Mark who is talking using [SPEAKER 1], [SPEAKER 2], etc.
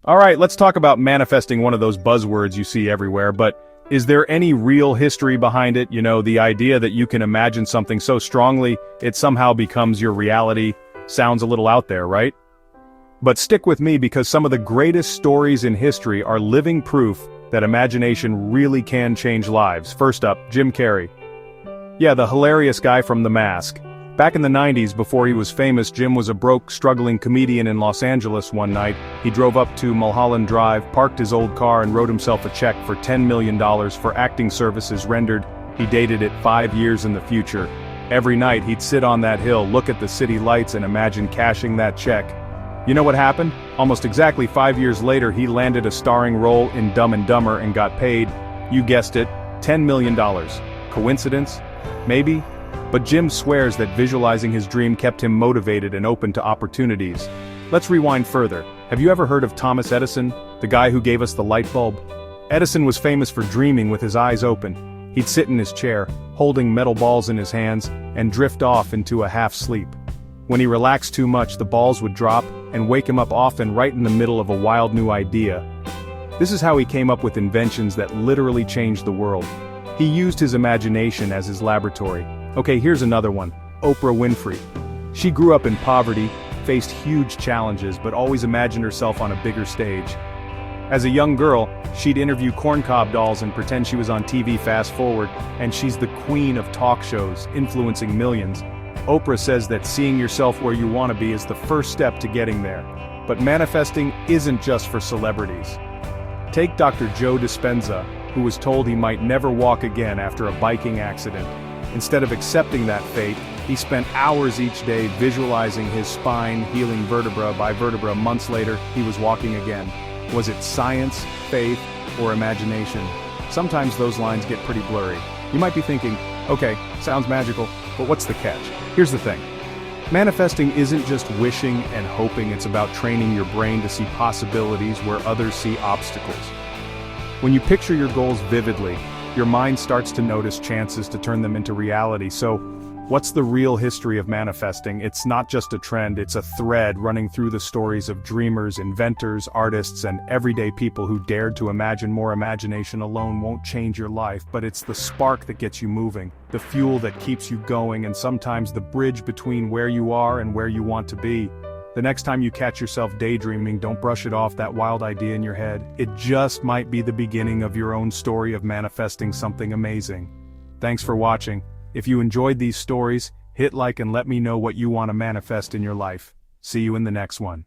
[SPEAKER 1] Alright, let's talk about manifesting, one of those buzzwords you see everywhere, but is there any real history behind it? You know, the idea that you can imagine something so strongly, it somehow becomes your reality, sounds a little out there, right? But stick with me because some of the greatest stories in history are living proof that imagination really can change lives. First up, Jim Carrey. Yeah, the hilarious guy from The Mask. Back in the 90s, before he was famous, Jim was a broke, struggling comedian in Los Angeles one night. He drove up to Mulholland Drive, parked his old car and wrote himself a check for $10 million for acting services rendered. He dated it 5 years in the future. Every night he'd sit on that hill, look at the city lights and imagine cashing that check. You know what happened? Almost exactly 5 years later he landed a starring role in Dumb and Dumber and got paid, you guessed it, $10 million. Coincidence? Maybe? But Jim swears that visualizing his dream kept him motivated and open to opportunities. Let's rewind further. Have you ever heard of Thomas Edison, the guy who gave us the light bulb? Edison was famous for dreaming with his eyes open. He'd sit in his chair, holding metal balls in his hands, and drift off into a half-sleep. When he relaxed too much, the balls would drop and wake him up often right in the middle of a wild new idea. This is how he came up with inventions that literally changed the world. He used his imagination as his laboratory. Okay, here's another one. Oprah Winfrey. She grew up in poverty, faced huge challenges, but always imagined herself on a bigger stage. As a young girl, she'd interview corncob dolls and pretend she was on TV. Fast forward, and she's the queen of talk shows, influencing millions. Oprah says that seeing yourself where you want to be is the first step to getting there. But manifesting isn't just for celebrities. Take Dr. Joe Dispenza, who was told he might never walk again after a biking accident. Instead of accepting that fate, he spent hours each day visualizing his spine healing vertebra by vertebra. Months later, he was walking again. Was it science, faith, or imagination? Sometimes those lines get pretty blurry. You might be thinking, okay, sounds magical, but what's the catch? Here's the thing. Manifesting isn't just wishing and hoping, it's about training your brain to see possibilities where others see obstacles. When you picture your goals vividly, your mind starts to notice chances to turn them into reality. So, what's the real history of manifesting? It's not just a trend, it's a thread running through the stories of dreamers, inventors, artists, and everyday people who dared to imagine more. Imagination alone won't change your life, but it's the spark that gets you moving, the fuel that keeps you going, and sometimes the bridge between where you are and where you want to be. The next time you catch yourself daydreaming, don't brush it off, that wild idea in your head. It just might be the beginning of your own story of manifesting something amazing. Thanks for watching. If you enjoyed these stories, hit like and let me know what you want to manifest in your life. See you in the next one.